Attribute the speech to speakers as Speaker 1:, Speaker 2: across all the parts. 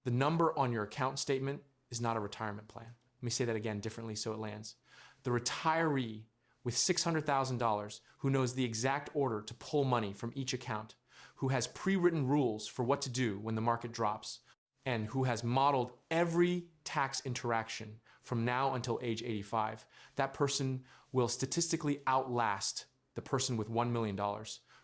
Speaker 1: The number on your account statement is not a retirement plan. Let me say that again differently so it lands. The retiree with $600,000 who knows the exact order to pull money from each account, who has pre-written rules for what to do when the market drops, and who has modeled every tax interaction from now until age 85, that person will statistically outlast the person with $1 million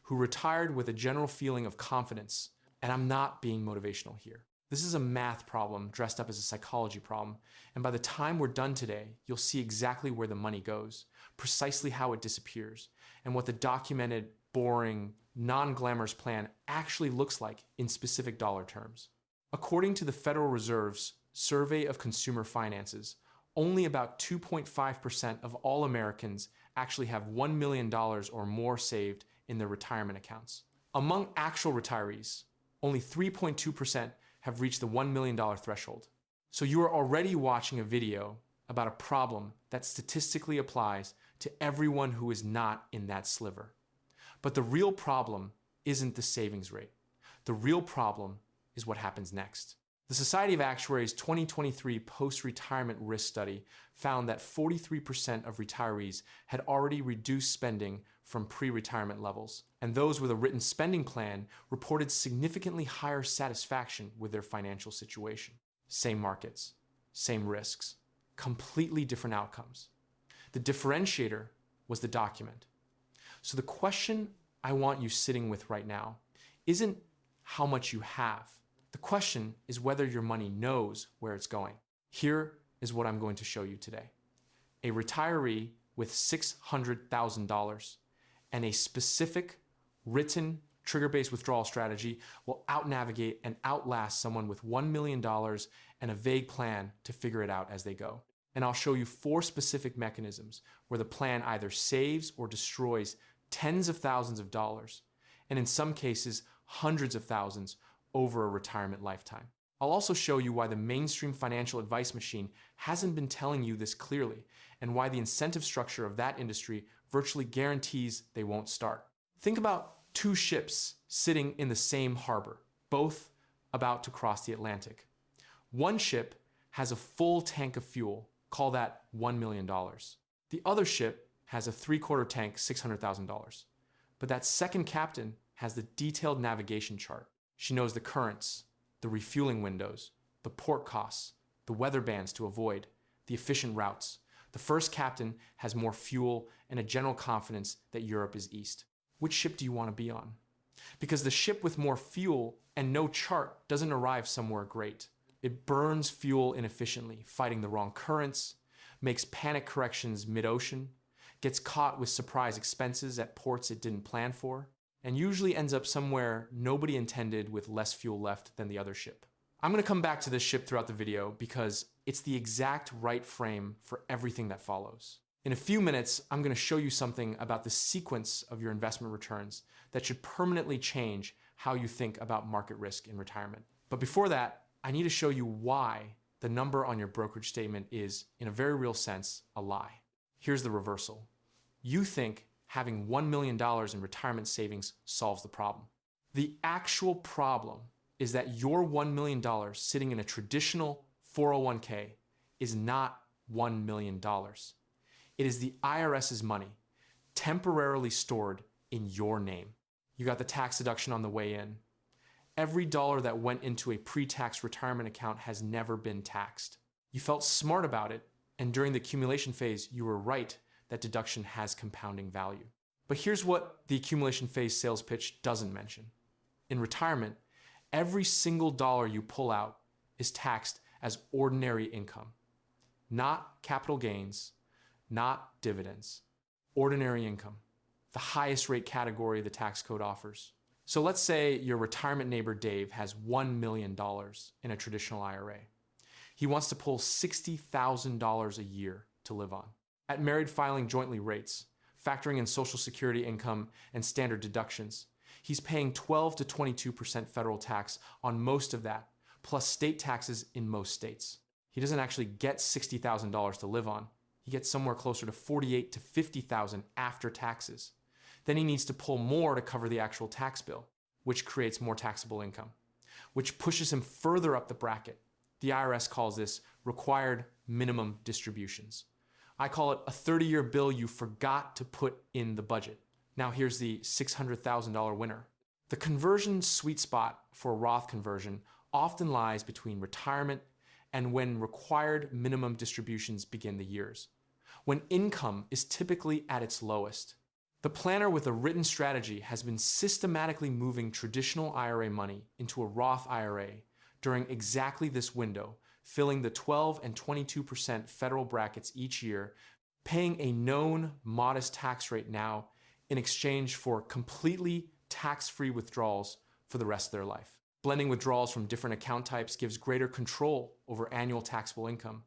Speaker 1: who retired with a general feeling of confidence. And I'm not being motivational here. This is a math problem dressed up as a psychology problem. And by the time we're done today, you'll see exactly where the money goes, precisely how it disappears, and what the documented, boring, non-glamorous plan actually looks like in specific dollar terms. According to the Federal Reserve's Survey of Consumer Finances, only about 2.5% of all Americans actually have $1 million or more saved in their retirement accounts. Among actual retirees, only 3.2% have reached the $1 million threshold. So you are already watching a video about a problem that statistically applies to everyone who is not in that sliver. But the real problem isn't the savings rate. The real problem is what happens next. The Society of Actuaries 2023 post-retirement risk study found that 43% of retirees had already reduced spending from pre-retirement levels, and those with a written spending plan reported significantly higher satisfaction with their financial situation. Same markets, same risks, completely different outcomes. The differentiator was the document. So the question I want you sitting with right now isn't how much you have. The question is whether your money knows where it's going. Here is what I'm going to show you today. A retiree with $600,000 and a specific written trigger-based withdrawal strategy will out-navigate and outlast someone with $1 million and a vague plan to figure it out as they go. And I'll show you 4 specific mechanisms where the plan either saves or destroys tens of thousands of dollars, and in some cases, hundreds of thousands over a retirement lifetime. I'll also show you why the mainstream financial advice machine hasn't been telling you this clearly, and why the incentive structure of that industry virtually guarantees they won't start. Think about 2 ships sitting in the same harbor, both about to cross the Atlantic. One ship has a full tank of fuel, call that $1 million. The other ship has a 3/4 tank, $600,000. But that second captain has the detailed navigation chart. She knows the currents, the refueling windows, the port costs, the weather bands to avoid, the efficient routes. The first captain has more fuel and a general confidence that Europe is east. Which ship do you want to be on? Because the ship with more fuel and no chart doesn't arrive somewhere great. It burns fuel inefficiently, fighting the wrong currents, makes panic corrections mid-ocean, gets caught with surprise expenses at ports it didn't plan for, and usually ends up somewhere nobody intended with less fuel left than the other ship. I'm going to come back to this ship throughout the video because it's the exact right frame for everything that follows. In a few minutes, I'm going to show you something about the sequence of your investment returns that should permanently change how you think about market risk in retirement. But before that, I need to show you why the number on your brokerage statement is, in a very real sense, a lie. Here's the reversal. You think having $1 million in retirement savings solves the problem. The actual problem is that your $1 million sitting in a traditional 401k is not $1 million. It is the IRS's money, temporarily stored in your name. You got the tax deduction on the way in. Every dollar that went into a pre-tax retirement account has never been taxed. You felt smart about it, and during the accumulation phase, you were right that deduction has compounding value. But here's what the accumulation phase sales pitch doesn't mention. In retirement, every single dollar you pull out is taxed as ordinary income, not capital gains, not dividends. Ordinary income, the highest rate category the tax code offers. So let's say your retirement neighbor Dave has $1 million in a traditional IRA. He wants to pull $60,000 a year to live on. At married filing jointly rates, factoring in Social Security income and standard deductions, he's paying 12 to 22% federal tax on most of that, plus state taxes in most states. He doesn't actually get $60,000 to live on. He gets somewhere closer to $48,000 to $50,000 after taxes. Then he needs to pull more to cover the actual tax bill, which creates more taxable income. which pushes him further up the bracket. The IRS calls this required minimum distributions. I call it a 30-year bill you forgot to put in the budget. Now here's the $600,000 winner. The conversion sweet spot for a Roth conversion often lies between retirement and when required minimum distributions begin the years, when income is typically at its lowest. The planner with a written strategy has been systematically moving traditional IRA money into a Roth IRA during exactly this window, filling the 12 and 22% federal brackets each year, paying a known modest tax rate now in exchange for completely tax-free withdrawals for the rest of their life. Blending withdrawals from different account types gives greater control over annual taxable income,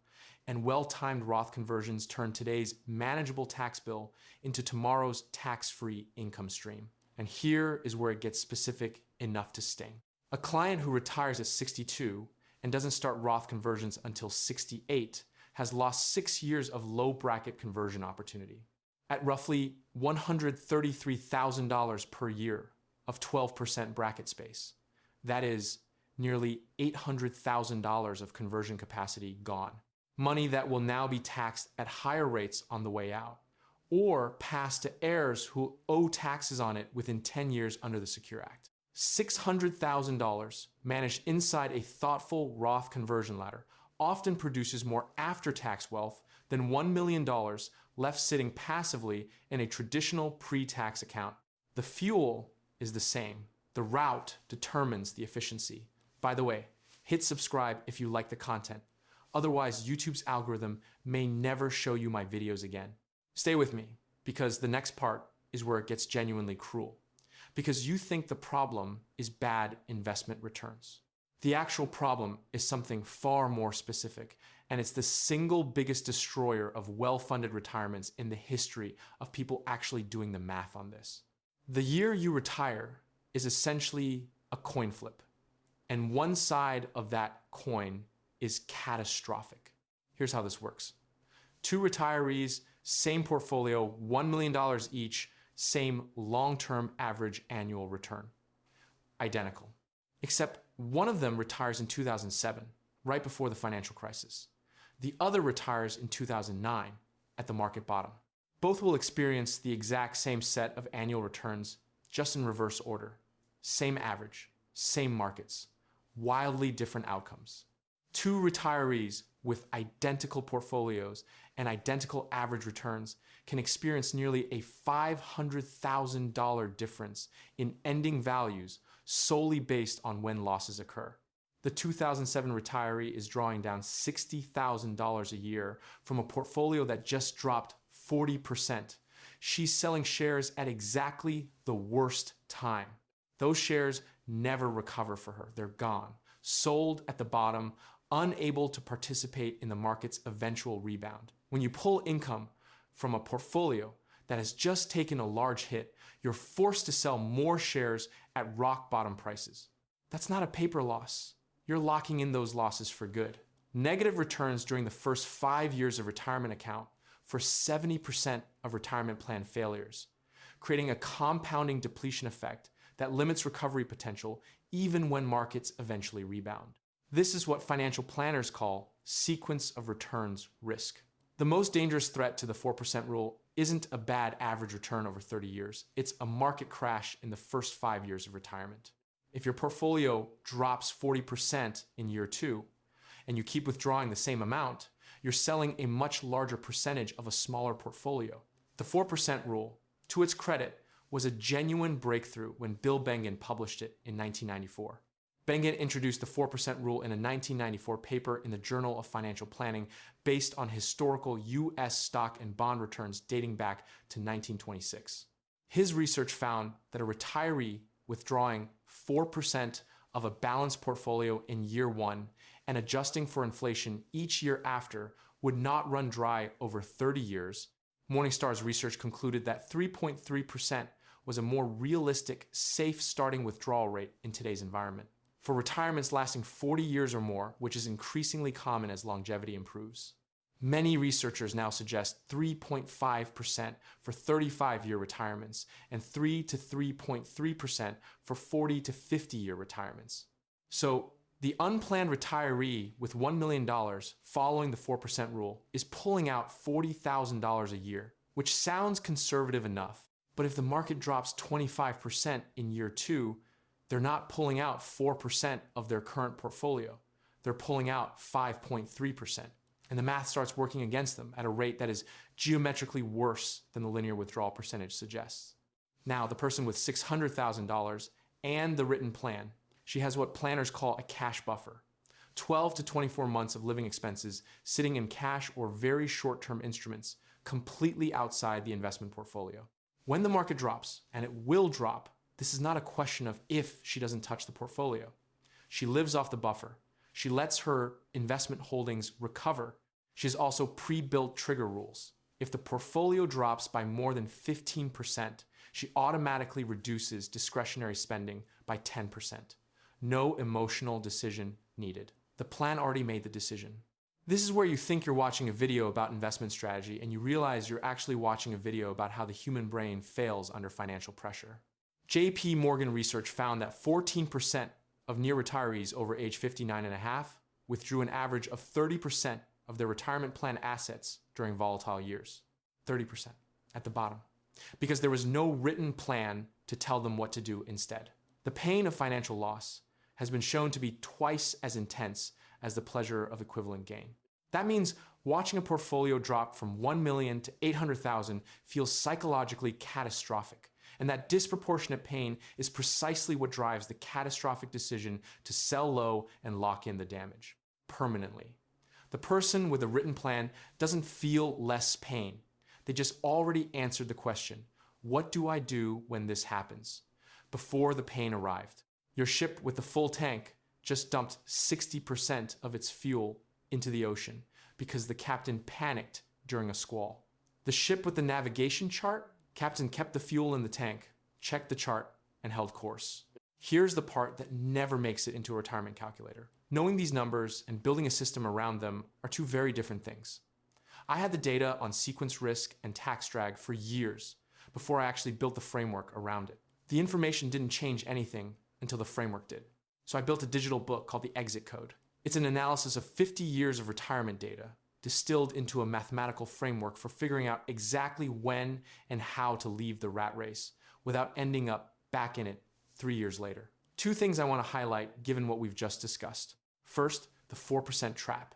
Speaker 1: and well-timed Roth conversions turn today's manageable tax bill into tomorrow's tax-free income stream. And here is where it gets specific enough to sting. A client who retires at 62 and doesn't start Roth conversions until 68 has lost 6 years of low bracket conversion opportunity. At roughly $133,000 per year of 12% bracket space, that is nearly $800,000 of conversion capacity gone. Money that will now be taxed at higher rates on the way out, or passed to heirs who owe taxes on it within 10 years under the Secure Act. $600,000 managed inside a thoughtful Roth conversion ladder often produces more after-tax wealth than $1 million left sitting passively in a traditional pre-tax account. The fuel is the same. The route determines the efficiency. By the way, hit subscribe if you like the content. Otherwise, YouTube's algorithm may never show you my videos again. Stay with me, because the next part is where it gets genuinely cruel. Because you think the problem is bad investment returns. The actual problem is something far more specific, and it's the single biggest destroyer of well-funded retirements in the history of people actually doing the math on this. The year you retire is essentially a coin flip, and one side of that coin is catastrophic. Here's how this works. 2 retirees, same portfolio, $1 million each, same long-term average annual return. Identical. Except one of them retires in 2007, right before the financial crisis. The other retires in 2009, at the market bottom. Both will experience the exact same set of annual returns, just in reverse order. Same average, same markets, wildly different outcomes. 2 retirees with identical portfolios and identical average returns can experience nearly a $500,000 difference in ending values solely based on when losses occur. The 2007 retiree is drawing down $60,000 a year from a portfolio that just dropped 40%. She's selling shares at exactly the worst time. Those shares never recover for her. They're gone, sold at the bottom, unable to participate in the market's eventual rebound. When you pull income from a portfolio that has just taken a large hit, you're forced to sell more shares at rock bottom prices. That's not a paper loss. You're locking in those losses for good. Negative returns during the first 5 years of retirement account for 70% of retirement plan failures, creating a compounding depletion effect that limits recovery potential even when markets eventually rebound. This is what financial planners call sequence of returns risk. The most dangerous threat to the 4% rule isn't a bad average return over 30 years. It's a market crash in the first 5 years of retirement. If your portfolio drops 40% in year 2, and you keep withdrawing the same amount, you're selling a much larger percentage of a smaller portfolio. The 4% rule, to its credit, was a genuine breakthrough when Bill Bengen published it in 1994. Bengen introduced the 4% rule in a 1994 paper in the Journal of Financial Planning based on historical U.S. stock and bond returns dating back to 1926. His research found that a retiree withdrawing 4% of a balanced portfolio in year 1 and adjusting for inflation each year after would not run dry over 30 years. Morningstar's research concluded that 3.3% was a more realistic, safe starting withdrawal rate in today's environment. For retirements lasting 40 years or more, which is increasingly common as longevity improves. Many researchers now suggest 3.5% for 35-year retirements and 3 to 3.3% for 40 to 50-year retirements. So the unplanned retiree with $1 million following the 4% rule is pulling out $40,000 a year, which sounds conservative enough. But if the market drops 25% in year 2, they're not pulling out 4% of their current portfolio. They're pulling out 5.3%. And the math starts working against them at a rate that is geometrically worse than the linear withdrawal percentage suggests. Now, the person with $600,000 and the written plan, she has what planners call a cash buffer, 12 to 24 months of living expenses sitting in cash or very short-term instruments completely outside the investment portfolio. When the market drops, and it will drop, this is not a question of if she doesn't touch the portfolio. She lives off the buffer. She lets her investment holdings recover. She has also pre-built trigger rules. If the portfolio drops by more than 15%, she automatically reduces discretionary spending by 10%. No emotional decision needed. The plan already made the decision. This is where you think you're watching a video about investment strategy and you realize you're actually watching a video about how the human brain fails under financial pressure. JP Morgan research found that 14% of near retirees over age 59 and a half withdrew an average of 30% of their retirement plan assets during volatile years. 30% at the bottom. Because there was no written plan to tell them what to do instead. The pain of financial loss has been shown to be twice as intense as the pleasure of equivalent gain. That means watching a portfolio drop from 1 million to 800,000 feels psychologically catastrophic. And that disproportionate pain is precisely what drives the catastrophic decision to sell low and lock in the damage permanently. The person with a written plan doesn't feel less pain. They just already answered the question, what do I do when this happens? Before the pain arrived. Your ship with the full tank just dumped 60% of its fuel into the ocean because the captain panicked during a squall. The ship with the navigation chart, captain kept the fuel in the tank, checked the chart, and held course. Here's the part that never makes it into a retirement calculator. Knowing these numbers and building a system around them are two very different things. I had the data on sequence risk and tax drag for years before I actually built the framework around it. The information didn't change anything until the framework did. So I built a digital book called the Exit Code. It's an analysis of 50 years of retirement data distilled into a mathematical framework for figuring out exactly when and how to leave the rat race without ending up back in it 3 years later. Two things I want to highlight given what we've just discussed. First, the 4% trap.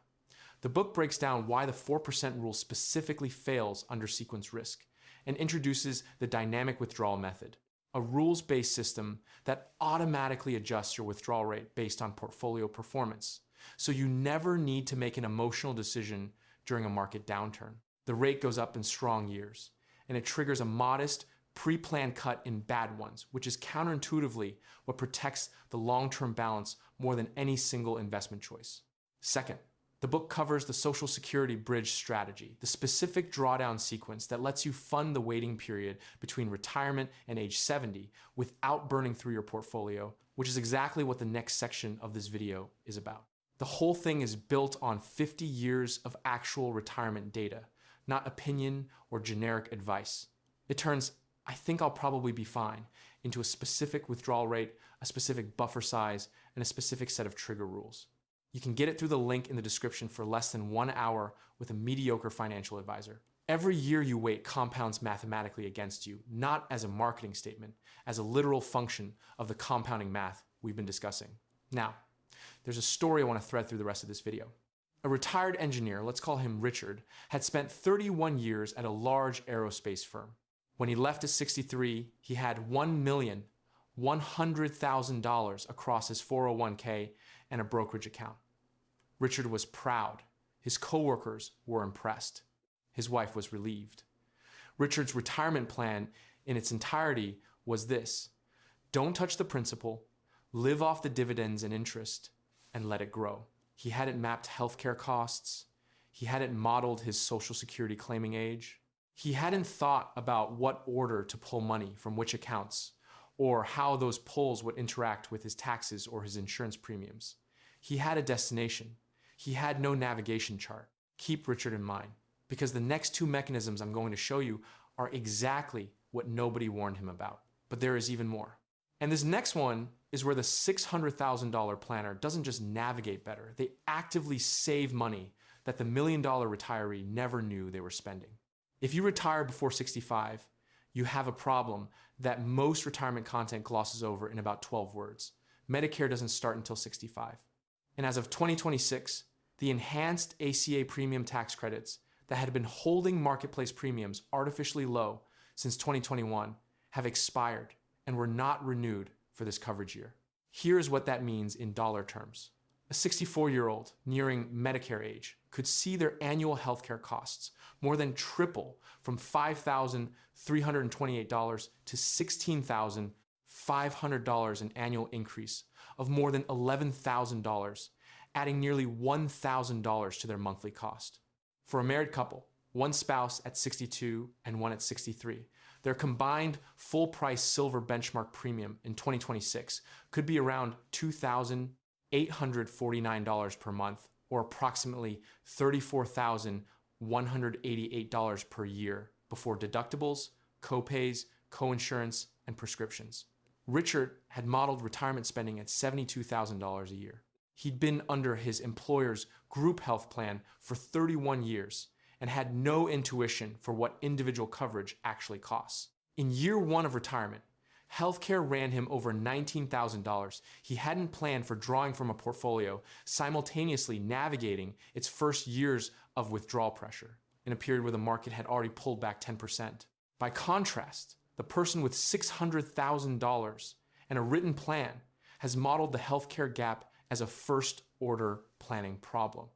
Speaker 1: The book breaks down why the 4% rule specifically fails under sequence risk and introduces the dynamic withdrawal method, a rules-based system that automatically adjusts your withdrawal rate based on portfolio performance. So you never need to make an emotional decision during a market downturn. The rate goes up in strong years, and it triggers a modest, pre-planned cut in bad ones, which is counterintuitively what protects the long-term balance more than any single investment choice. Second, the book covers the Social Security bridge strategy, the specific drawdown sequence that lets you fund the waiting period between retirement and age 70 without burning through your portfolio, which is exactly what the next section of this video is about. The whole thing is built on 50 years of actual retirement data, not opinion or generic advice. It turns, I think I'll probably be fine, into a specific withdrawal rate, a specific buffer size, and a specific set of trigger rules. You can get it through the link in the description for less than 1 hour with a mediocre financial advisor. Every year you wait compounds mathematically against you, not as a marketing statement, as a literal function of the compounding math we've been discussing. Now, there's a story I want to thread through the rest of this video. A retired engineer, let's call him Richard, had spent 31 years at a large aerospace firm. When he left at 63, he had $1,100,000 across his 401k and a brokerage account. Richard was proud. His coworkers were impressed. His wife was relieved. Richard's retirement plan in its entirety was this: don't touch the principal, live off the dividends and interest, and let it grow. He hadn't mapped healthcare costs. He hadn't modeled his Social Security claiming age. He hadn't thought about what order to pull money from which accounts, or how those pulls would interact with his taxes or his insurance premiums. He had a destination. He had no navigation chart. Keep Richard in mind, because the next two mechanisms I'm going to show you are exactly what nobody warned him about. But there is even more. And this next one is where the $600,000 planner doesn't just navigate better, they actively save money that the $1 million retiree never knew they were spending. If you retire before 65, you have a problem that most retirement content glosses over in about 12 words. Medicare doesn't start until 65. And as of 2026, the enhanced ACA premium tax credits that had been holding marketplace premiums artificially low since 2021 have expired and were not renewed for this coverage year. Here's what that means in dollar terms. A 64-year-old nearing Medicare age could see their annual healthcare costs more than triple from $5,328 to $16,500, an annual increase of more than $11,000, adding nearly $1,000 to their monthly cost. For a married couple, one spouse at 62 and one at 63, their combined full-price silver benchmark premium in 2026 could be around $2,849 per month, or approximately $34,188 per year before deductibles, copays, coinsurance, and prescriptions. Richard had modeled retirement spending at $72,000 a year. He'd been under his employer's group health plan for 31 years and had no intuition for what individual coverage actually costs. In year one of retirement, healthcare ran him over $19,000. He hadn't planned for drawing from a portfolio, simultaneously navigating its first years of withdrawal pressure in a period where the market had already pulled back 10%. By contrast, the person with $600,000 and a written plan has modeled the healthcare gap as a first-order planning problem.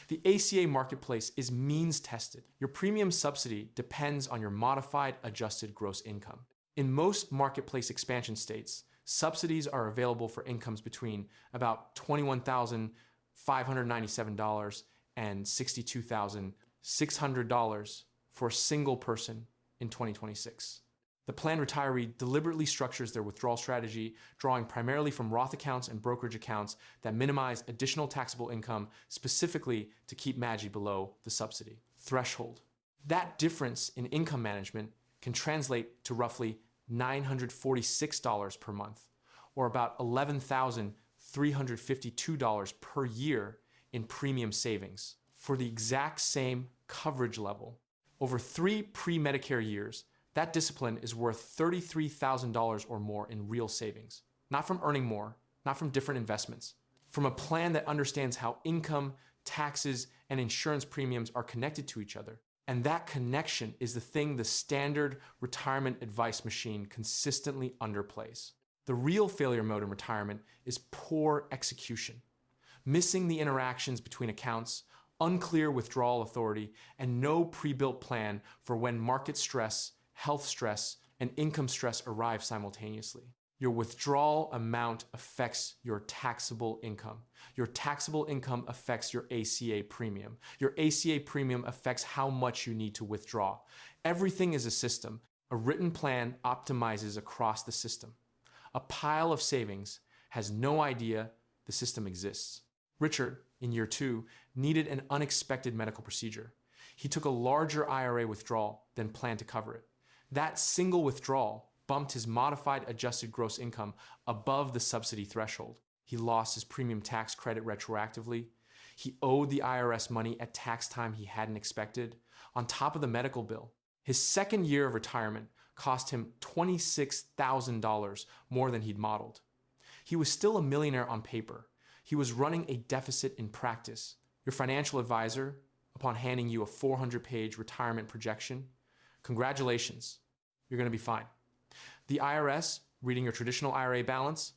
Speaker 1: The ACA marketplace is means tested. Your premium subsidy depends on your modified adjusted gross income. In most marketplace expansion states, subsidies are available for incomes between about $21,597 and $62,600 for a single person in 2026. The planned retiree deliberately structures their withdrawal strategy, drawing primarily from Roth accounts and brokerage accounts that minimize additional taxable income specifically to keep MAGI below the subsidy threshold. That difference in income management can translate to roughly $946 per month, or about $11,352 per year in premium savings for the exact same coverage level. Over 3 pre-Medicare years, that discipline is worth $33,000 or more in real savings, not from earning more, not from different investments, from a plan that understands how income, taxes, and insurance premiums are connected to each other. And that connection is the thing the standard retirement advice machine consistently underplays. The real failure mode in retirement is poor execution, missing the interactions between accounts, unclear withdrawal authority, and no pre-built plan for when market stress, health stress, and income stress arrive simultaneously. Your withdrawal amount affects your taxable income. Your taxable income affects your ACA premium. Your ACA premium affects how much you need to withdraw. Everything is a system. A written plan optimizes across the system. A pile of savings has no idea the system exists. Richard, in year 2, needed an unexpected medical procedure. He took a larger IRA withdrawal than planned to cover it. That single withdrawal bumped his modified adjusted gross income above the subsidy threshold. He lost his premium tax credit retroactively. He owed the IRS money at tax time he hadn't expected, on top of the medical bill. His second year of retirement cost him $26,000 more than he'd modeled. He was still a millionaire on paper. He was running a deficit in practice. Your financial advisor, upon handing you a 400-page retirement projection, congratulations, you're going to be fine. The IRS, reading your traditional IRA balance,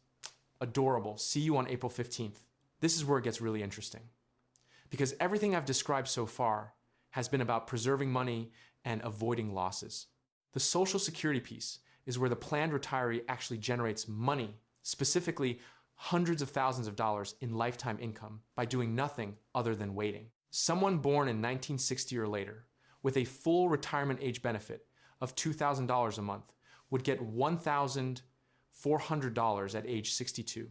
Speaker 1: adorable. See you on April 15th. This is where it gets really interesting. Because everything I've described so far has been about preserving money and avoiding losses. The Social Security piece is where the planned retiree actually generates money, specifically hundreds of thousands of dollars in lifetime income by doing nothing other than waiting. Someone born in 1960 or later with a full retirement age benefit of $2,000 a month would get $1,400 at age 62,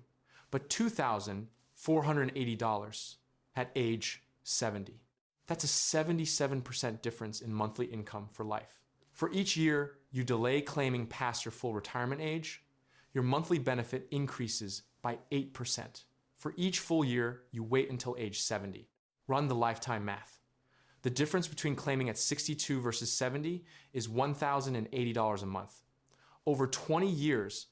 Speaker 1: but $2,480 at age 70. That's a 77% difference in monthly income for life. For each year you delay claiming past your full retirement age, your monthly benefit increases by 8%. For each full year, you wait until age 70. Run the lifetime math. The difference between claiming at 62 versus 70 is $1,080 a month. Over 20 years,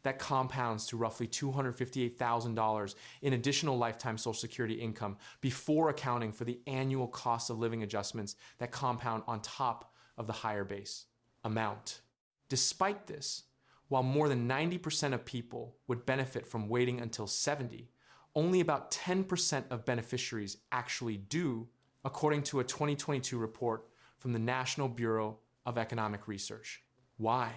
Speaker 1: that compounds to roughly $258,000 in additional lifetime Social Security income before accounting for the annual cost of living adjustments that compound on top of the higher base amount. Despite this, while more than 90% of people would benefit from waiting until 70, only about 10% of beneficiaries actually do, according to a 2022 report from the National Bureau of Economic Research. Why?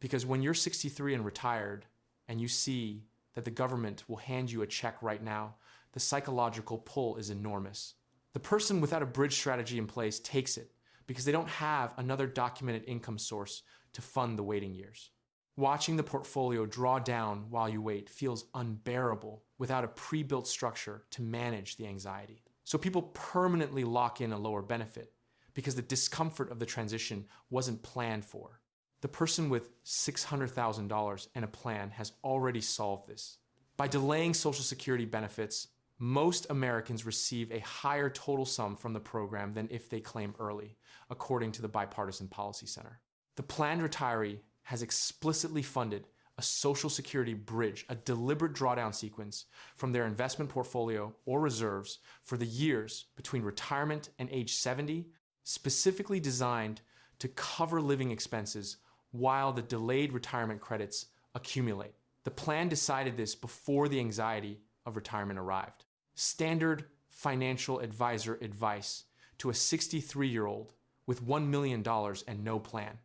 Speaker 1: Because when you're 63 and retired, and you see that the government will hand you a check right now, the psychological pull is enormous. The person without a bridge strategy in place takes it because they don't have another documented income source to fund the waiting years. Watching the portfolio draw down while you wait feels unbearable without a pre-built structure to manage the anxiety. So people permanently lock in a lower benefit because the discomfort of the transition wasn't planned for. The person with $600,000 and a plan has already solved this. By delaying Social Security benefits, most Americans receive a higher total sum from the program than if they claim early, according to the Bipartisan Policy Center. The planned retiree has explicitly funded a Social Security bridge, a deliberate drawdown sequence from their investment portfolio or reserves for the years between retirement and age 70, specifically designed to cover living expenses while the delayed retirement credits accumulate. The plan decided this before the anxiety of retirement arrived. Standard financial advisor advice to a 63-year-old with $1 million and no plan.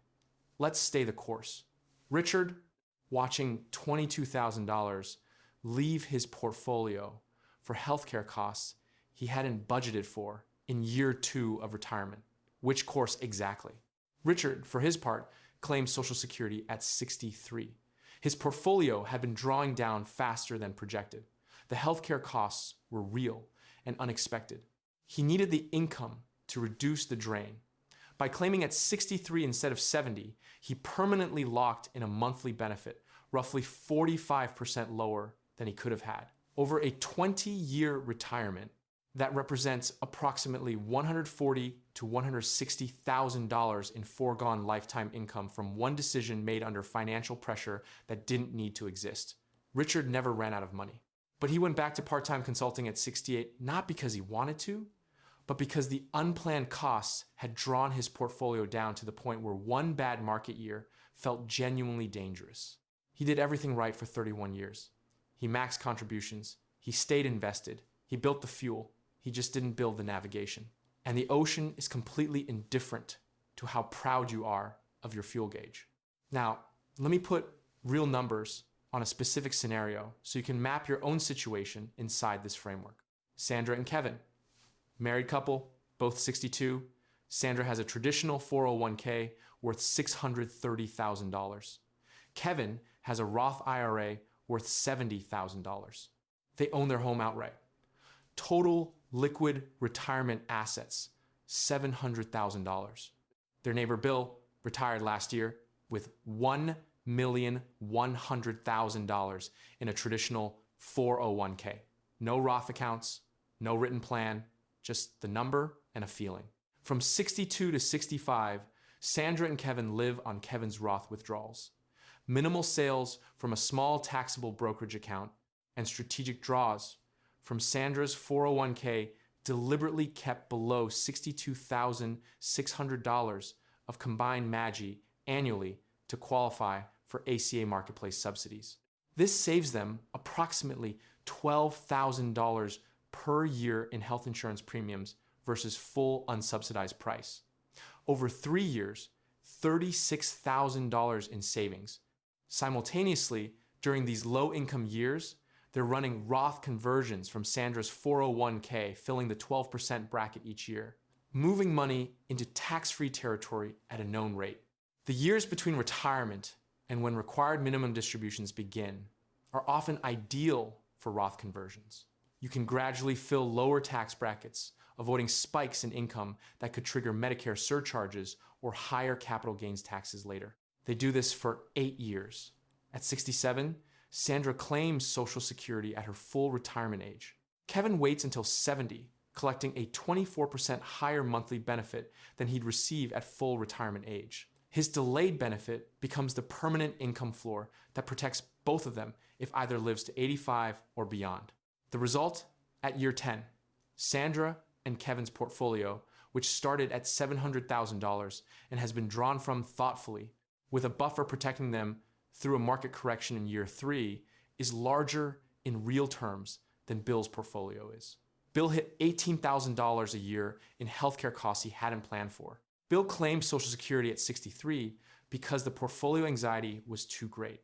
Speaker 1: Let's stay the course. Richard, watching $22,000 leave his portfolio for healthcare costs he hadn't budgeted for in year 2 of retirement. Which course exactly? Richard, for his part, claimed Social Security at 63. His portfolio had been drawing down faster than projected. The healthcare costs were real and unexpected. He needed the income to reduce the drain. By claiming at 63 instead of 70, he permanently locked in a monthly benefit, roughly 45% lower than he could have had. Over a 20-year retirement, that represents approximately $140,000 to $160,000 in foregone lifetime income from one decision made under financial pressure that didn't need to exist. Richard never ran out of money. But he went back to part-time consulting at 68, not because he wanted to, but because the unplanned costs had drawn his portfolio down to the point where one bad market year felt genuinely dangerous. He did everything right for 31 years. He maxed contributions. He stayed invested. He built the fuel. He just didn't build the navigation. And the ocean is completely indifferent to how proud you are of your fuel gauge. Now, let me put real numbers on a specific scenario so you can map your own situation inside this framework. Sandra and Kevin, married couple, both 62. Sandra has a traditional 401k worth $630,000. Kevin has a Roth IRA worth $70,000. They own their home outright. Total liquid retirement assets, $700,000. Their neighbor Bill retired last year with $1,100,000 in a traditional 401k. No Roth accounts, no written plan, just the number and a feeling. From 62 to 65, Sandra and Kevin live on Kevin's Roth withdrawals. Minimal sales from a small taxable brokerage account and strategic draws from Sandra's 401k deliberately kept below $62,600 of combined MAGI annually to qualify for ACA Marketplace subsidies. This saves them approximately $12,000 per year in health insurance premiums versus full unsubsidized price. Over 3 years, $36,000 in savings. Simultaneously, during these low-income years, they're running Roth conversions from Sandra's 401k, filling the 12% bracket each year, moving money into tax-free territory at a known rate. The years between retirement and when required minimum distributions begin are often ideal for Roth conversions. You can gradually fill lower tax brackets, avoiding spikes in income that could trigger Medicare surcharges or higher capital gains taxes later. They do this for 8 years. At 67, Sandra claims Social Security at her full retirement age. Kevin waits until 70, collecting a 24% higher monthly benefit than he'd receive at full retirement age. His delayed benefit becomes the permanent income floor that protects both of them if either lives to 85 or beyond. The result? At year 10, Sandra and Kevin's portfolio, which started at $700,000 and has been drawn from thoughtfully, with a buffer protecting them through a market correction in year 3, is larger in real terms than Bill's portfolio is. Bill hit $18,000 a year in healthcare costs he hadn't planned for. Bill claimed Social Security at 63 because the portfolio anxiety was too great.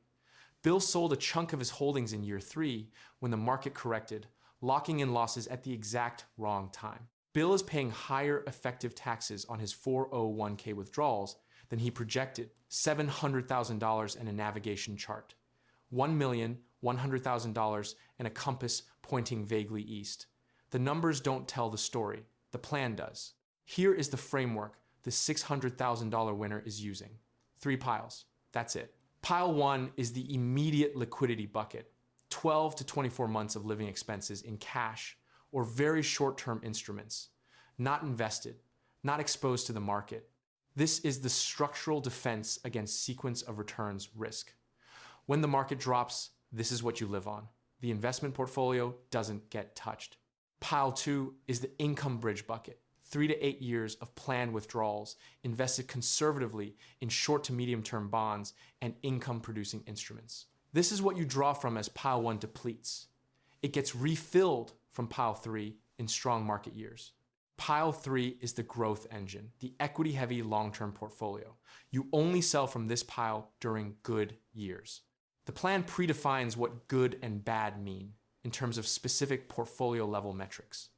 Speaker 1: Bill sold a chunk of his holdings in year 3 when the market corrected, locking in losses at the exact wrong time. Bill is paying higher effective taxes on his 401k withdrawals than he projected, $700,000 and a navigation chart, $1,100,000 and a compass pointing vaguely east. The numbers don't tell the story, the plan does. Here is the framework the $600,000 winner is using. 3 piles, that's it. Pile 1 is the immediate liquidity bucket, 12 to 24 months of living expenses in cash or very short-term instruments, not invested, not exposed to the market. This is the structural defense against sequence of returns risk. When the market drops, this is what you live on. The investment portfolio doesn't get touched. Pile 2 is the income bridge bucket, 3 to 8 years of planned withdrawals invested conservatively in short to medium term bonds and income producing instruments. This is what you draw from as Pile 1 depletes. It gets refilled from Pile 3 in strong market years. Pile 3 is the growth engine, the equity-heavy long-term portfolio. You only sell from this pile during good years. The plan predefines what good and bad mean in terms of specific portfolio-level metrics.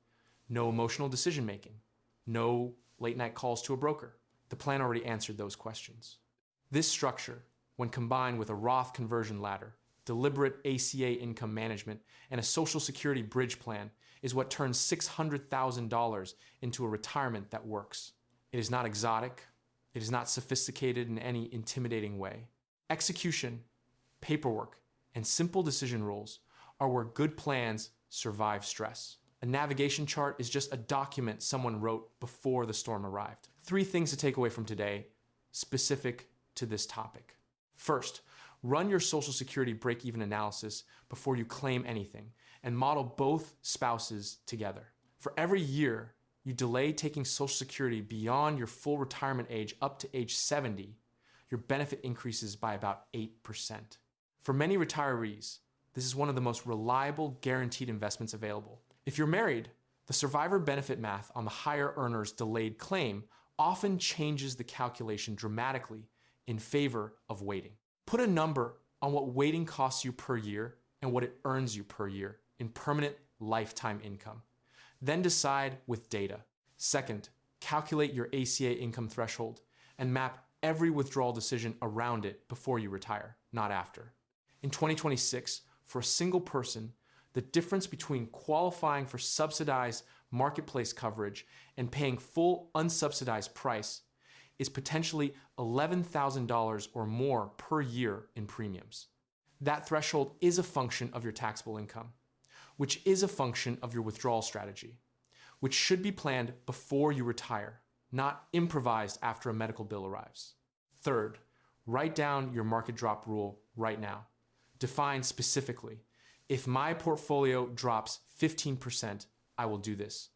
Speaker 1: No emotional decision-making. No late-night calls to a broker. The plan already answered those questions. This structure, when combined with a Roth conversion ladder, deliberate ACA income management, and a Social Security bridge plan, is what turns $600,000 into a retirement that works. It is not exotic. It is not sophisticated in any intimidating way. Execution, paperwork, and simple decision rules are where good plans survive stress. A navigation chart is just a document someone wrote before the storm arrived. 3 things to take away from today, specific to this topic. First, run your Social Security break-even analysis before you claim anything and model both spouses together. For every year you delay taking Social Security beyond your full retirement age up to age 70, your benefit increases by about 8%. For many retirees, this is one of the most reliable guaranteed investments available. If you're married, the survivor benefit math on the higher earner's delayed claim often changes the calculation dramatically in favor of waiting. Put a number on what waiting costs you per year and what it earns you per year in permanent lifetime income. Then decide with data. Second, calculate your ACA income threshold and map every withdrawal decision around it before you retire, not after. In 2026, for a single person, the difference between qualifying for subsidized marketplace coverage and paying full unsubsidized price is potentially $11,000 or more per year in premiums. That threshold is a function of your taxable income, which is a function of your withdrawal strategy, which should be planned before you retire, not improvised after a medical bill arrives. Third, write down your market drop rule right now. Define specifically, if my portfolio drops 15%, I will do this.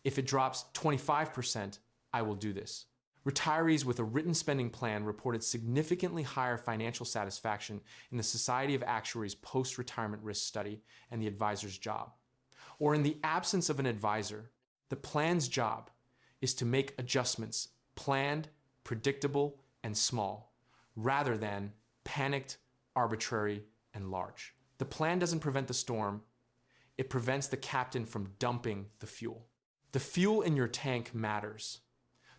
Speaker 1: If it drops 25%, I will do this. Retirees with a written spending plan reported significantly higher financial satisfaction in the Society of Actuaries post-retirement risk study and the advisor's job. Or in the absence of an advisor, the plan's job is to make adjustments planned, predictable, and small, rather than panicked, arbitrary, and large. The plan doesn't prevent the storm, it prevents the captain from dumping the fuel. The fuel in your tank matters.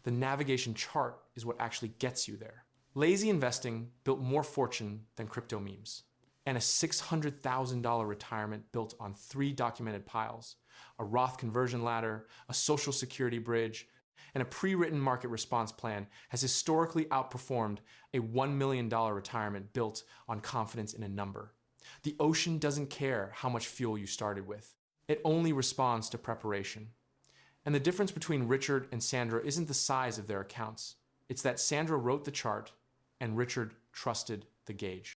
Speaker 1: The navigation chart is what actually gets you there. Lazy investing built more fortune than crypto memes. And a $600,000 retirement built on 3 documented piles, a Roth conversion ladder, a Social Security bridge, And a pre-written market response plan has historically outperformed a $1 million retirement built on confidence in a number. The ocean doesn't care how much fuel you started with. It only responds to preparation. And the difference between Richard and Sandra isn't the size of their accounts. It's that Sandra wrote the chart and Richard trusted the gauge.